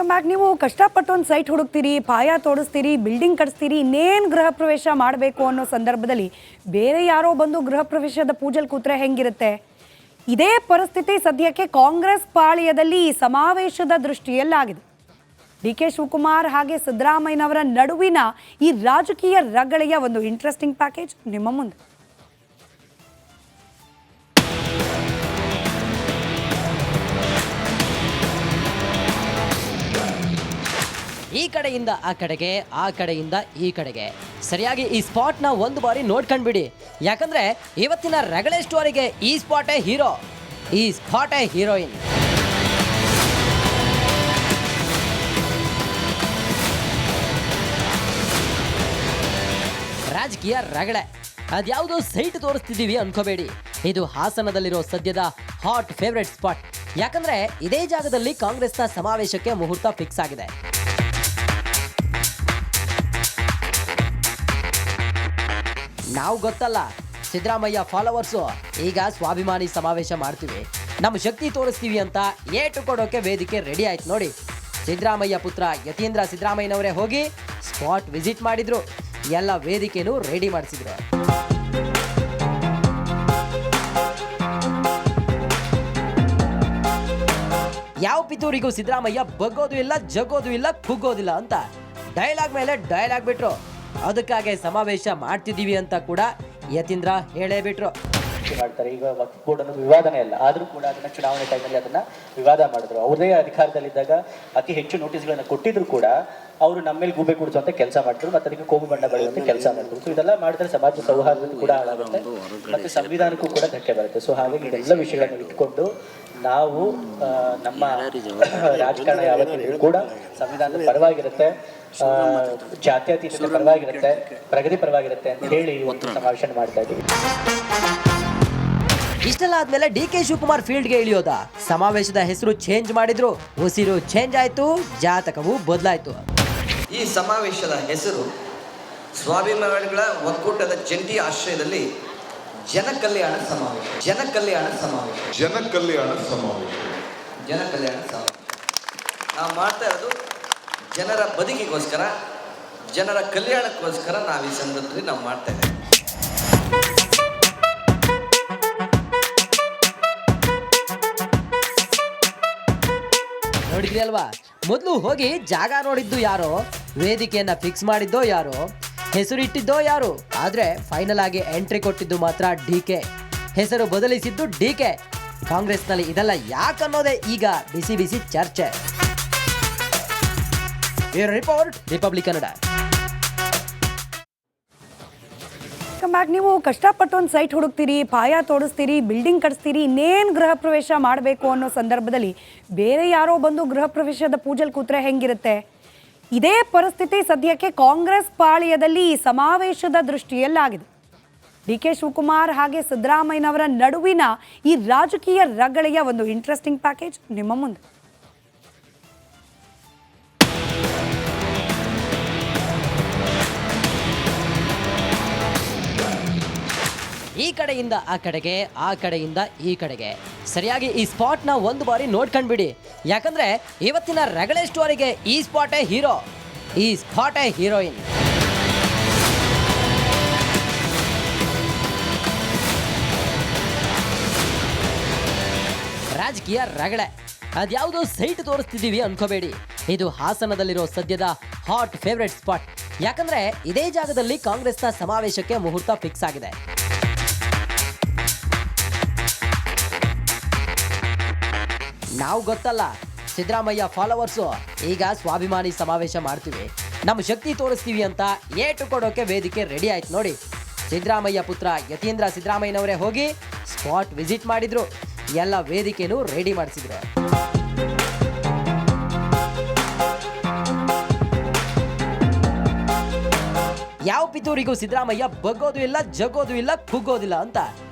Welcome back. ನೀವು ಕಷ್ಟಪಟ್ಟು ಒಂದು ಸೈಟ್ ಹುಡುಕ್ತೀರಿ, ಪಾಯ ತೋಡಿಸ್ತೀರಿ, ಬಿಲ್ಡಿಂಗ್ ಕಟ್ಸ್ತೀರಿ, ಇನ್ನೇನು ಗೃಹ ಪ್ರವೇಶ ಮಾಡಬೇಕು ಅನ್ನೋ ಸಂದರ್ಭದಲ್ಲಿ ಬೇರೆ ಯಾರೋ ಬಂದು ಗೃಹ ಪ್ರವೇಶದ ಪೂಜೆಲಿ ಕೂತ್ರೆ ಹೆಂಗಿರುತ್ತೆ? ಇದೇ ಪರಿಸ್ಥಿತಿ ಸದ್ಯಕ್ಕೆ ಕಾಂಗ್ರೆಸ್ ಪಾಳ್ಯದಲ್ಲಿ ಈ ಸಮಾವೇಶದ ದೃಷ್ಟಿಯಲ್ಲಾಗಿದೆ. ಡಿ ಕೆ ಶಿವಕುಮಾರ್ ಹಾಗೆ ಸಿದ್ದರಾಮಯ್ಯನವರ ನಡುವಿನ ಈ ರಾಜಕೀಯ ರಗಳೆಯ ಒಂದು ಇಂಟ್ರೆಸ್ಟಿಂಗ್ ಪ್ಯಾಕೇಜ್ ನಿಮ್ಮ ಮುಂದೆ. ಈ ಕಡೆಯಿಂದ ಆ ಕಡೆಗೆ, ಆ ಕಡೆಯಿಂದ ಈ ಕಡೆಗೆ ಸರಿಯಾಗಿ ಈ ಸ್ಪಾಟ್ನ ಒಂದು ಬಾರಿ ನೋಡ್ಕೊಂಡ್ಬಿಡಿ. ಯಾಕಂದ್ರೆ ಇವತ್ತಿನ ರಗಳೆ ಸ್ಟೋರಿಗೆ ಈ ಸ್ಪಾಟೇ ಹೀರೋ, ಈ ಸ್ಪಾಟೇ ಹೀರೋಯಿನ್. ರಾಜಕೀಯ ರಗಳೆ ಅದ್ಯಾವುದೋ ಸೈಟ್ ತೋರಿಸ್ತಿದ್ದೀವಿ ಅನ್ಕೋಬೇಡಿ. ಇದು ಹಾಸನದಲ್ಲಿರೋ ಸದ್ಯದ ಹಾಟ್ ಫೇವ್ರೆಟ್ ಸ್ಪಾಟ್. ಯಾಕಂದ್ರೆ ಇದೇ ಜಾಗದಲ್ಲಿ ಕಾಂಗ್ರೆಸ್ನ ಸಮಾವೇಶಕ್ಕೆ ಮುಹೂರ್ತ ಫಿಕ್ಸ್ ಆಗಿದೆ. ನಾವು ಗೊತ್ತಲ್ಲ, ಸಿದ್ದರಾಮಯ್ಯ ಫಾಲೋವರ್ಸು ಈಗ ಸ್ವಾಭಿಮಾನಿ ಸಮಾವೇಶ ಮಾಡ್ತೀವಿ, ನಮ್ಮ ಶಕ್ತಿ ತೋರಿಸ್ತೀವಿ ಅಂತ ಏಟು ಕೊಡೋಕೆ ವೇದಿಕೆ ರೆಡಿ ಆಯ್ತು ನೋಡಿ. ಸಿದ್ದರಾಮಯ್ಯ ಪುತ್ರ ಯತೀಂದ್ರ ಸಿದ್ದರಾಮಯ್ಯನವರೇ ಹೋಗಿ ಸ್ಪಾಟ್ ವಿಸಿಟ್ ಮಾಡಿದ್ರು, ಎಲ್ಲ ವೇದಿಕೆನೂ ರೆಡಿ ಮಾಡಿಸಿದ್ರು. ಯಾವ ಪಿತೂರಿಗೂ ಸಿದ್ದರಾಮಯ್ಯ ಬಗ್ಗೋದು ಇಲ್ಲ, ಜಗ್ಗೋದು ಇಲ್ಲ, ಕುಗ್ಗೋದಿಲ್ಲ ಅಂತ ಡೈಲಾಗ್ ಮೇಲೆ ಡೈಲಾಗ್ ಬಿಟ್ರು. ಅದಕ್ಕಾಗಿ ಸಮಾವೇಶ ಮಾಡ್ತಿದ್ದೀವಿ ಅಂತ ಕೂಡ ಯತೀಂದ್ರ ಹೇಳೇ ಬಿಟ್ರು. ಮಾಡ್ತಾರೆ. ಈಗ ವಕ್ಫ್ ಬೋರ್ಡ್ ಅನ್ನೋದು ವಿವಾದನೇ ಅಲ್ಲ, ಆದ್ರೂ ಕೂಡ ಅದನ್ನ ಚುನಾವಣೆ ಟೈಮಲ್ಲಿ ಅದನ್ನ ವಿವಾದ ಮಾಡಿದ್ರು. ಅವರೇ ಅಧಿಕಾರದಲ್ಲಿದ್ದಾಗ ಅತಿ ಹೆಚ್ಚು ನೋಟಿಸ್ಗಳನ್ನ ಕೊಟ್ಟಿದ್ರು ಕೂಡ ಅವರು ನಮ್ಮ ಮೇಲೆ ಗೂಬೆ ಕುಡಿಸುವಂತ ಕೆಲಸ ಮಾಡ್ತಾರೆ, ಮತ್ತೆ ಅದಕ್ಕೆ ಕೋಮು ಬಣ್ಣ ಬಳಿಯುವಂತ ಕೆಲಸ ಮಾಡ್ತಾರೆ. ಸೊ ಇದೆಲ್ಲ ಮಾಡಿದ್ರೆ ಸಮಾಜ ಸೌಹಾರ್ದತೆ ಕೂಡ ಹಾಳಾಗುತ್ತೆ, ಮತ್ತೆ ಸಂವಿಧಾನಕ್ಕೂ ಕೂಡ ಧಕ್ಕೆ ಬರುತ್ತೆ. ಸೊ ಹಾಗಾಗಿ ಇದೆಲ್ಲ ವಿಷಯಗಳನ್ನ ಇಟ್ಕೊಂಡು ನಾವು ನಮ್ಮ ರಾಜಕಾರಣ ಯಾವತ್ತೂ ಕೂಡ ಸಂವಿಧಾನದ ಪರವಾಗಿರುತ್ತೆ, ಜಾತ್ಯತೀತತೆ ಪರವಾಗಿರುತ್ತೆ, ಪ್ರಗತಿ ಪರವಾಗಿರುತ್ತೆ ಅಂತ ಹೇಳಿ ಒಂದು ಸಮಾವೇಶ ಮಾಡ್ತಾ ಇದ್ದೀವಿ. ಇಷ್ಟೆಲ್ಲ ಆದ್ಮೇಲೆ ಡಿ ಕೆ ಶಿವಕುಮಾರ್ ಫೀಲ್ಡ್ಗೆ ಇಳಿಯೋದ? ಸಮಾವೇಶದ ಹೆಸರು ಚೇಂಜ್ ಮಾಡಿದ್ರು, ಉಸಿರು ಚೇಂಜ್ ಆಯ್ತು, ಜಾತಕವು ಬದಲಾಯ್ತು. ಈ ಸಮಾವೇಶದ ಹೆಸರು ಸ್ವಾಭಿಮಾನಿಗಳ ಒಕ್ಕೂಟದ ಜಂಟಿ ಆಶ್ರಯದಲ್ಲಿ ಜನಕಲ್ಯಾಣ ಸಮಾವೇಶ. ಜನಕಲ್ಯಾಣ ಸಮಾವೇಶ. ಜನಕಲ್ಯಾಣ ಸಮಾವೇಶ. ಜನಕಲ್ಯಾಣ ಸಮಾವೇಶ ನಾವು ಮಾಡ್ತಾ ಇರೋದು ಜನರ ಬದುಕಿಗೋಸ್ಕರ, ಜನರ ಕಲ್ಯಾಣಕ್ಕೋಸ್ಕರ ನಾವು ಈ ಸಂದರ್ಭದಲ್ಲಿ ನಾವು ಮಾಡ್ತಾ ಇದ್ದೇವೆ. ನೋಡಿದ್ರಿ ಅಲ್ವಾ? ಮೊದಲು ಹೋಗಿ ಜಾಗ ನೋಡಿದ್ದು ಯಾರೋ, ವೇದಿಕೆಯನ್ನ ಫಿಕ್ಸ್ ಮಾಡಿದ್ದೋ ಯಾರೋ, ಹೆಸರಿಟ್ಟಿದ್ದೋ ಯಾರು, ಆದ್ರೆ ಫೈನಲ್ ಆಗಿ ಎಂಟ್ರಿ ಕೊಟ್ಟಿದ್ದು ಮಾತ್ರ ಡಿ ಕೆ. ಹೆಸರು ಬದಲಿಸಿದ್ದು ಡಿ ಕೆ. ಕಾಂಗ್ರೆಸ್ನಲ್ಲಿ ಇದೆಲ್ಲ ಯಾಕನ್ನೋದೇ ಈಗ ಬಿಸಿ ಬಿಸಿ ಚರ್ಚೆ. Report republic Kannada. ನೀವು ಕಷ್ಟಪಟ್ಟು ಒಂದು ಸೈಟ್ ಹುಡುಕ್ತೀರಿ, ಪಾಯ ತೋಡಿಸ್ತೀರಿ, ಬಿಲ್ಡಿಂಗ್ ಕಟ್ಸ್ತೀರಿ, ಇನ್ನೇನು ಗೃಹ ಪ್ರವೇಶ ಮಾಡಬೇಕು ಅನ್ನೋ ಸಂದರ್ಭದಲ್ಲಿ ಬೇರೆ ಯಾರೋ ಬಂದು ಗೃಹ ಪ್ರವೇಶದ ಪೂಜೆಲಿ ಕೂತ್ರೆ ಹೆಂಗಿರುತ್ತೆ? ಇದೇ ಪರಿಸ್ಥಿತಿ ಸದ್ಯಕ್ಕೆ ಕಾಂಗ್ರೆಸ್ ಪಾಳ್ಯದಲ್ಲಿ ಈ ಸಮಾವೇಶದ ದೃಷ್ಟಿಯಲ್ಲಾಗಿದೆ. ಡಿ ಕೆ ಶಿವಕುಮಾರ್ ಹಾಗೆ ಸಿದ್ದರಾಮಯ್ಯನವರ ನಡುವಿನ ಈ ರಾಜಕೀಯ ರಗಳೆಯ ಒಂದು ಇಂಟ್ರೆಸ್ಟಿಂಗ್ ಪ್ಯಾಕೇಜ್ ನಿಮ್ಮ ಮುಂದೆ. ಈ ಕಡೆಯಿಂದ ಆ ಕಡೆಗೆ, ಆ ಕಡೆಯಿಂದ ಈ ಕಡೆಗೆ ಸರಿಯಾಗಿ ಈ ಸ್ಪಾಟ್ನ ಒಂದು ಬಾರಿ ನೋಡ್ಕೊಂಡ್ಬಿಡಿ. ಯಾಕಂದ್ರೆ ಇವತ್ತಿನ ರಗಳೆ ಸ್ಟೋರಿಗೆ ಈ ಸ್ಪಾಟೇ ಹೀರೋ, ಈ ಸ್ಪಾಟೇ ಹೀರೋಯಿನ್. ರಾಜಕೀಯ ರಗಳೆ ಅದ್ಯಾವುದೋ ಸೈಟ್ ತೋರಿಸ್ತಿದ್ದೀವಿ ಅನ್ಕೋಬೇಡಿ. ಇದು ಹಾಸನದಲ್ಲಿರೋ ಸದ್ಯದ ಹಾಟ್ ಫೇವ್ರೆಟ್ ಸ್ಪಾಟ್. ಯಾಕಂದ್ರೆ ಇದೇ ಜಾಗದಲ್ಲಿ ಕಾಂಗ್ರೆಸ್ನ ಸಮಾವೇಶಕ್ಕೆ ಮುಹೂರ್ತ ಫಿಕ್ಸ್ ಆಗಿದೆ. ನಾವು ಗೊತ್ತಲ್ಲ, ಸಿದ್ದರಾಮಯ್ಯ ಫಾಲೋವರ್ಸು ಈಗ ಸ್ವಾಭಿಮಾನಿ ಸಮಾವೇಶ ಮಾಡ್ತೀವಿ, ನಮ್ಮ ಶಕ್ತಿ ತೋರಿಸ್ತೀವಿ ಅಂತ ಏಟು ಕೊಡೋಕೆ ವೇದಿಕೆ ರೆಡಿ ಆಯ್ತು ನೋಡಿ. ಸಿದ್ದರಾಮಯ್ಯ ಪುತ್ರ ಯತೀಂದ್ರ ಸಿದ್ದರಾಮಯ್ಯನವರೇ ಹೋಗಿ ಸ್ಪಾಟ್ ವಿಸಿಟ್ ಮಾಡಿದ್ರು, ಎಲ್ಲ ವೇದಿಕೆನೂ ರೆಡಿ ಮಾಡಿಸಿದ್ರು. ಯಾವ ಪಿತೂರಿಗೂ ಸಿದ್ದರಾಮಯ್ಯ ಬಗ್ಗೋದು ಇಲ್ಲ, ಜಗ್ಗೋದು ಇಲ್ಲ, ಕುಗ್ಗೋದಿಲ್ಲ ಅಂತ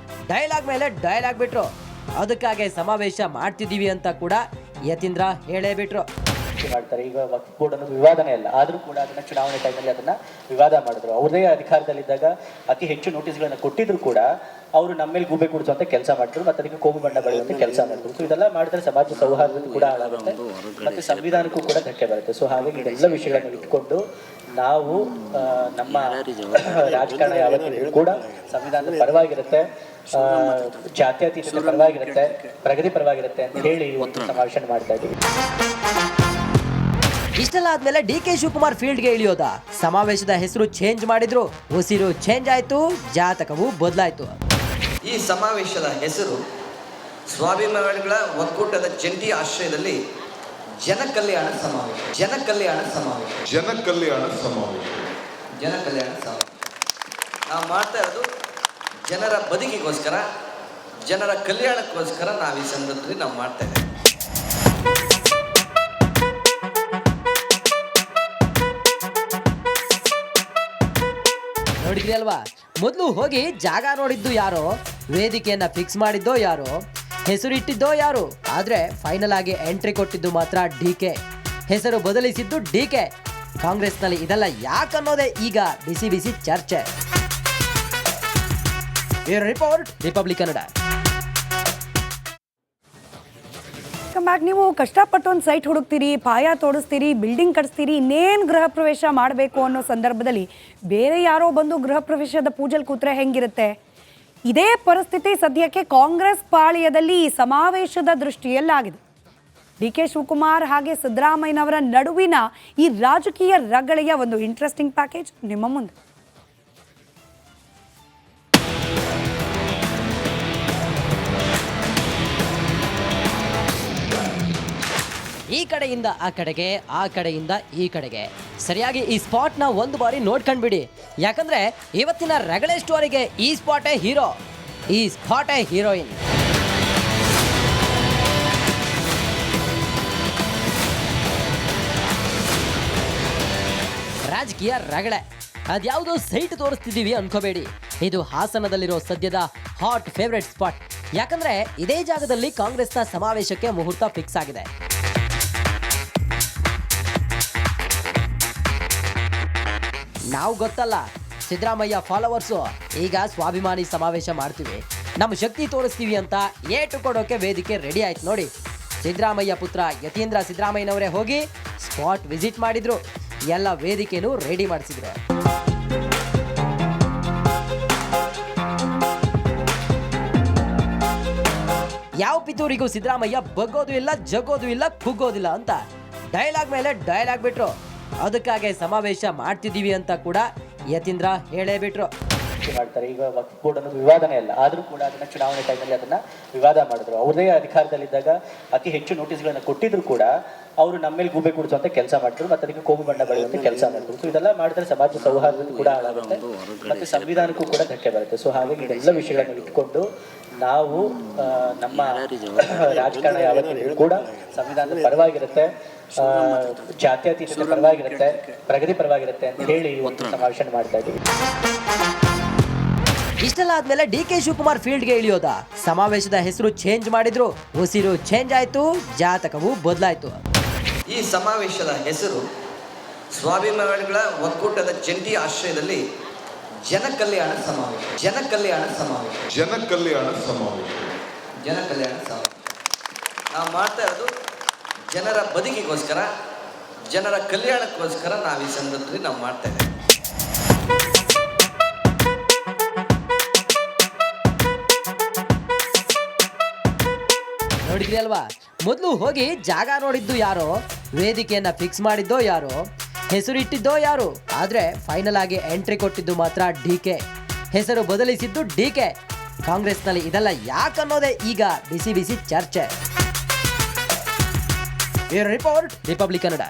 ಡೈಲಾಗ್ ಮೇಲೆ ಡೈಲಾಗ್ ಬಿಟ್ರು. ಅದಕ್ಕಾಗಿ ಸಮಾವೇಶ ಮಾಡ್ತಿದ್ದೀವಿ ಅಂತ ಕೂಡ ಯತೀಂದ್ರ ಹೇಳೇ ಬಿಟ್ರು. ಮಾಡ್ತಾರೆ. ಈಗ ವಕ್ಫ್ ಬೋರ್ಡ್ ಅನ್ನೋದು ವಿವಾದನೇ ಅಲ್ಲ, ಆದರೂ ಕೂಡ ಅದನ್ನ ಚುನಾವಣೆ ಟೈಮಲ್ಲಿ ಅದನ್ನ ವಿವಾದ ಮಾಡಿದ್ರು. ಅವ್ರದೇ ಅಧಿಕಾರದಲ್ಲಿದ್ದಾಗ ಅತಿ ಹೆಚ್ಚು ನೋಟಿಸ್ಗಳನ್ನ ಕೊಟ್ಟಿದ್ರು ಕೂಡ ಅವರು ನಮ್ಮ ಮೇಲೆ ಗೂಬೆ ಕುಡಿಸುವಂತ ಕೆಲಸ ಮಾಡಿದ್ರು, ಮತ್ತೆ ಅದಕ್ಕೆ ಕೋಮು ಬಣ್ಣ ಬೆಳೆಯುವಂತ ಕೆಲಸ ಮಾಡಿದ್ರು. ಸೊ ಇದೆಲ್ಲ ಮಾಡಿದ್ರೆ ಸಮಾಜ ಸೌಹಾರ್ದತೆ ಕೂಡ ಹಾಳಾಗುತ್ತೆ, ಮತ್ತೆ ಸಂವಿಧಾನಕ್ಕೂ ಕೂಡ ಧಕ್ಕೆ ಬರುತ್ತೆ. ಸೊ ಹಾಗಾಗಿ ಇದೆಲ್ಲ ವಿಷಯಗಳನ್ನು ಇಟ್ಕೊಂಡು ನಾವು ನಮ್ಮ ರಾಜಕಾರಣ ಯಾವತ್ತಿಗೂ ಕೂಡ ಸಂವಿಧಾನದ ಪರವಾಗಿರುತ್ತೆ, ಜಾತ್ಯತೀತತೆ ಪರವಾಗಿರುತ್ತೆ, ಪ್ರಗತಿ ಪರವಾಗಿರುತ್ತೆ ಅಂತ ಹೇಳಿ ಇವತ್ತು ಸಮಾವೇಶ ಮಾಡ್ತಾ ಇದ್ದೀವಿ. ಇಷ್ಟೆಲ್ಲ ಆದ್ಮೇಲೆ ಡಿ ಕೆ ಶಿವಕುಮಾರ್ ಫೀಲ್ಡ್ಗೆ ಇಳಿಯೋದ? ಸಮಾವೇಶದ ಹೆಸರು ಚೇಂಜ್ ಮಾಡಿದ್ರು, ಉಸಿರು ಚೇಂಜ್ ಆಯ್ತು, ಜಾತಕವು ಬದಲಾಯ್ತು. ಈ ಸಮಾವೇಶದ ಹೆಸರು ಸ್ವಾಭಿಮಾನಿಗಳ ಒಕ್ಕೂಟದ ಜಂಟಿ ಆಶ್ರಯದಲ್ಲಿ ಜನಕಲ್ಯಾಣ ಸಮಾವೇಶ. ಜನಕಲ್ಯಾಣ ಸಮಾವೇಶ. ಜನಕಲ್ಯಾಣ ಸಮಾವೇಶ. ಜನಕಲ್ಯಾಣ ಸಮಾವೇಶ. ನಾವು ಮಾಡ್ತಾ ಇರೋದು ಜನರ ಬದುಕಿಗೋಸ್ಕರ, ಜನರ ಕಲ್ಯಾಣಕ್ಕೋಸ್ಕರ ನಾವು ಈ ಸಂದರ್ಭದಲ್ಲಿ ನಾವು ಮಾಡ್ತಾ ಇದ್ದೇವೆ. ನೋಡಿದ್ರಿ ಅಲ್ವಾ? ಮೊದಲು ಹೋಗಿ ಜಾಗ ನೋಡಿದ್ದು ಯಾರೋ, ವೇದಿಕೆಯನ್ನ ಫಿಕ್ಸ್ ಮಾಡಿದ್ದೋ ಯಾರೋ, ಹೆಸರಿಟ್ಟಿದ್ದೋ ಯಾರು, ಆದ್ರೆ ಫೈನಲ್ ಆಗಿ ಎಂಟ್ರಿ ಕೊಟ್ಟಿದ್ದು ಮಾತ್ರ ಡಿಕೆ. ಹೆಸರು ಬದಲಿಸಿದ್ದು ಡಿಕೆ. ಕಾಂಗ್ರೆಸ್ನಲ್ಲಿ ಇದೆಲ್ಲ ಯಾಕನ್ನೋದೇ ಈಗ ಬಿಸಿ ಬಿಸಿ ಚರ್ಚೆ. Report republic Kannada. ಬ್ಯಾಕ್. ನೀವು ಕಷ್ಟಪಟ್ಟು ಒಂದು ಸೈಟ್ ಹುಡುಕ್ತೀರಿ, ಪಾಯ ತೋಡಿಸ್ತೀರಿ, ಬಿಲ್ಡಿಂಗ್ ಕಟ್ಸ್ತೀರಿ, ಇನ್ನೇನು ಗೃಹ ಪ್ರವೇಶ ಮಾಡಬೇಕು ಅನ್ನೋ ಸಂದರ್ಭದಲ್ಲಿ ಬೇರೆ ಯಾರೋ ಬಂದು ಗೃಹ ಪ್ರವೇಶದ ಪೂಜೆಲಿ ಕೂತ್ರೆ ಹೆಂಗಿರುತ್ತೆ? ಇದೇ ಪರಿಸ್ಥಿತಿ ಸದ್ಯಕ್ಕೆ ಕಾಂಗ್ರೆಸ್ ಪಾಳ್ಯದಲ್ಲಿ ಈ ಸಮಾವೇಶದ ದೃಷ್ಟಿಯಲ್ಲಾಗಿದೆ. ಡಿ ಕೆ ಶಿವಕುಮಾರ್ ಹಾಗೆ ಸಿದ್ದರಾಮಯ್ಯನವರ ನಡುವಿನ ಈ ರಾಜಕೀಯ ರಗಳೆಯ ಒಂದು ಇಂಟ್ರೆಸ್ಟಿಂಗ್ ಪ್ಯಾಕೇಜ್ ನಿಮ್ಮ ಮುಂದೆ. ಈ ಕಡೆಯಿಂದ ಆ ಕಡೆಗೆ, ಆ ಕಡೆಯಿಂದ ಈ ಕಡೆಗೆ, ಸರಿಯಾಗಿ ಈ ಸ್ಪಾಟ್ನ ಒಂದು ಬಾರಿ ನೋಡ್ಕೊಂಡ್ಬಿಡಿ. ಯಾಕಂದ್ರೆ ಇವತ್ತಿನ ರಗಳೆ ಸ್ಟೋರಿಗೆ ಈ ಸ್ಪಾಟೇ ಹೀರೋ, ಈ ಸ್ಪಾಟೇ ಹೀರೋಯಿನ್. ರಾಜಕೀಯ ರಗಳೆ. ಅದ್ಯಾವುದೋ ಸೈಟ್ ತೋರಿಸ್ತಿದ್ದೀವಿ ಅನ್ಕೋಬೇಡಿ. ಇದು ಹಾಸನದಲ್ಲಿರೋ ಸದ್ಯದ ಹಾಟ್ ಫೇವ್ರೆಟ್ ಸ್ಪಾಟ್. ಯಾಕಂದ್ರೆ ಇದೇ ಜಾಗದಲ್ಲಿ ಕಾಂಗ್ರೆಸ್ನ ಸಮಾವೇಶಕ್ಕೆ ಮುಹೂರ್ತ ಫಿಕ್ಸ್ ಆಗಿದೆ. ನಾವು ಗೊತ್ತಲ್ಲ, ಸಿದ್ದರಾಮಯ್ಯ ಫಾಲೋವರ್ಸು ಈಗ ಸ್ವಾಭಿಮಾನಿ ಸಮಾವೇಶ ಮಾಡ್ತೀವಿ, ನಮ್ಮ ಶಕ್ತಿ ತೋರಿಸ್ತೀವಿ ಅಂತ ಏಟು ಕೊಡೋಕೆ ವೇದಿಕೆ ರೆಡಿ ಆಯ್ತು ನೋಡಿ. ಸಿದ್ದರಾಮಯ್ಯ ಪುತ್ರ ಯತೀಂದ್ರ ಸಿದ್ದರಾಮಯ್ಯನವರೇ ಹೋಗಿ ಸ್ಪಾಟ್ ವಿಸಿಟ್ ಮಾಡಿದ್ರು, ಎಲ್ಲ ವೇದಿಕೆನೂ ರೆಡಿ ಮಾಡಿಸಿದ್ರು. ಯಾವ ಪಿತೂರಿಗೂ ಸಿದ್ದರಾಮಯ್ಯ ಬಗ್ಗೋದು ಇಲ್ಲ, ಜಗ್ಗೋದು ಇಲ್ಲ, ಕುಗ್ಗೋದಿಲ್ಲ ಅಂತ ಡೈಲಾಗ್ ಮೇಲೆ ಡೈಲಾಗ್ ಬಿಟ್ರು. ಅದಕ್ಕಾಗಿ ಸಮಾವೇಶ ಮಾಡ್ತಿದ್ದೀವಿ ಅಂತ ಕೂಡ ಯತೀಂದ್ರ ಹೇಳೇ ಬಿಟ್ರು. ಮಾಡ್ತಾರೆ. ಈಗ ವಕ್ಫ್ ಬೋರ್ಡ್ ಅನ್ನೋದು ವಿವಾದನೇ ಅಲ್ಲ, ಆದರೂ ಕೂಡ ಅದನ್ನ ಚುನಾವಣೆ ಟೈಮಲ್ಲಿ ಅದನ್ನ ವಿವಾದ ಮಾಡಿದ್ರು. ಅವ್ರದೇ ಅಧಿಕಾರದಲ್ಲಿದ್ದಾಗ ಅತಿ ಹೆಚ್ಚು ನೋಟಿಸ್ಗಳನ್ನ ಕೊಟ್ಟಿದ್ರು ಕೂಡ ಅವರು ನಮ್ಮ ಮೇಲೆ ಗೂಬೆ ಕುಡಿಸುವಂತ ಕೆಲಸ ಮಾಡಿದ್ರು, ಮತ್ತೆ ಅದಕ್ಕೆ ಕೋಮು ಬಣ್ಣ ಬೆಳೆಯುವಂತ ಕೆಲಸ ಮಾಡಿದ್ರು. ಸೊ ಇದೆಲ್ಲ ಮಾಡಿದ್ರೆ ಸಮಾಜ ಸೌಹಾರ್ದತೆ ಕೂಡ ಹಾಳಾಗುತ್ತೆ, ಮತ್ತೆ ಸಂವಿಧಾನಕ್ಕೂ ಕೂಡ ಧಕ್ಕೆ ಬರುತ್ತೆ. ಸೊ ಹಾಗಾಗಿ ಇದೆಲ್ಲ ವಿಷಯಗಳನ್ನು ಇಟ್ಕೊಂಡು ನಾವು ನಮ್ಮ ರಾಜಕಾರಣ ಯಾವತ್ತಿಗೂ ಕೂಡ ಸಂವಿಧಾನದ ಪರವಾಗಿರುತ್ತೆ, ಜಾತ್ಯತೀತತೆ ಪರವಾಗಿರುತ್ತೆ, ಪ್ರಗತಿ ಪರವಾಗಿರುತ್ತೆ ಅಂತ ಹೇಳಿ ಇವತ್ತು ಸಮಾವೇಶ ಮಾಡ್ತಾ ಇದ್ದೀವಿ. ಇಷ್ಟೆಲ್ಲ ಆದ್ಮೇಲೆ ಡಿ ಕೆ ಶಿವಕುಮಾರ್ ಫೀಲ್ಡ್ಗೆ ಇಳಿಯೋದ? ಸಮಾವೇಶದ ಹೆಸರು ಚೇಂಜ್ ಮಾಡಿದ್ರು, ಉಸಿರು ಚೇಂಜ್ ಆಯ್ತು, ಜಾತಕವು ಬದಲಾಯ್ತು. ಈ ಸಮಾವೇಶದ ಹೆಸರು ಸ್ವಾಭಿಮಾನಿಗಳ ಒಕ್ಕೂಟದ ಜಂಟಿ ಆಶ್ರಯದಲ್ಲಿ ಜನಕಲ್ಯಾಣ ಸಮಾವೇಶ. ಜನಕಲ್ಯಾಣ ಸಮಾವೇಶ. ಜನಕಲ್ಯಾಣ ಸಮಾವೇಶ. ಜನಕಲ್ಯಾಣ ಸಮಾವೇಶ. ನಾವು ಮಾಡ್ತಾ ಇರೋದು ಜನರ ಬದುಕಿಗೋಸ್ಕರ, ಜನರ ಕಲ್ಯಾಣಕ್ಕೋಸ್ಕರ ನಾವು ಈ ಸಂದರ್ಭದಲ್ಲಿ ನಾವು ಮಾಡ್ತಾ ಇದ್ದೇವೆ. ನೋಡಿದ್ರಿ ಅಲ್ವಾ? ಮೊದಲು ಹೋಗಿ ಜಾಗ ನೋಡಿದ್ದು ಯಾರೋ, ವೇದಿಕೆಯನ್ನ ಫಿಕ್ಸ್ ಮಾಡಿದ್ದೋ ಯಾರೋ, ಹೆಸರಿಟ್ಟಿದ್ದೋ ಯಾರು, ಆದ್ರೆ ಫೈನಲ್ ಆಗಿ ಎಂಟ್ರಿ ಕೊಟ್ಟಿದ್ದು ಮಾತ್ರ ಡಿಕೆ. ಹೆಸರು ಬದಲಿಸಿದ್ದು ಡಿಕೆ. ಕಾಂಗ್ರೆಸ್ನಲ್ಲಿ ಇದೆಲ್ಲ ಯಾಕನ್ನೋದೇ ಈಗ ಬಿಸಿ ಬಿಸಿ ಚರ್ಚೆ. Report republic Kannada.